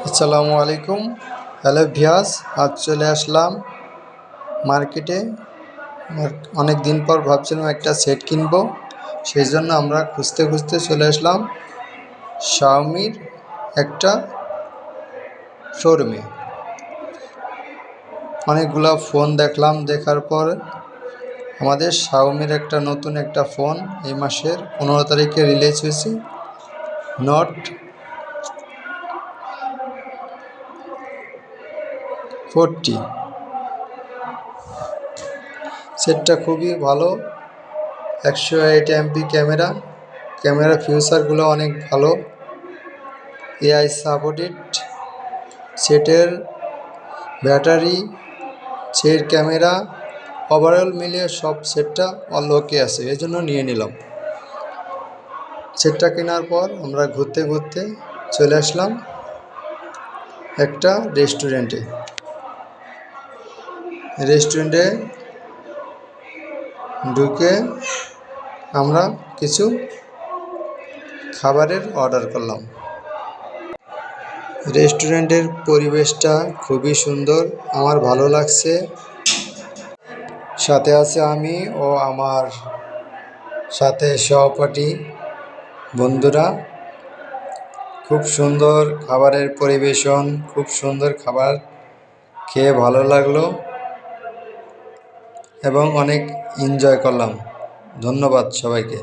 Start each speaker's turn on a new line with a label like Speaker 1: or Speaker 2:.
Speaker 1: আসসালামু আলাইকুম। হ্যালো ভিয়াস, আজ চলে আসলাম মার্কেটে। অনেক দিন পর ভাবছিলাম একটা সেট কিনবো, সেই জন্য আমরা খুঁজতে খুঁজতে চলে আসলাম শাওমির একটা শোরুমে। অনেকগুলো ফোন দেখলাম, দেখার পর আমাদের শাওমির একটা নতুন একটা ফোন এই মাসের 15 তারিখে রিলিজ হয়েছে, নোট 40। সেটটা খুবই ভালো, 108 এমপি ক্যামেরা ফিচারগুলো অনেক ভালো, এআই সাপোর্টেড। সেটের ব্যাটারি, সেট ক্যামেরা ওভারঅল মিলিয়ে সব সেটটা ওকে আছে, এই জন্য নিয়ে নিলাম। সেটটা কেনার পর আমরা ঘুরতে ঘুরতে চলে আসলাম একটা রেস্টুরেন্টে ঢুকে আমরা কিছু খাবারের অর্ডার করলাম। রেস্টুরেন্টের পরিবেশটা খুবই সুন্দর, আমার ভালো লাগছে। সাথে আছে আমি ও আমার সাথে সহপাঠী বন্ধুরা। খুব সুন্দর খাবারের পরিবেশন, খুব সুন্দর খাবার খেয়ে ভালো লাগলো এবং অনেক এনজয় করলাম। ধন্যবাদ সবাইকে।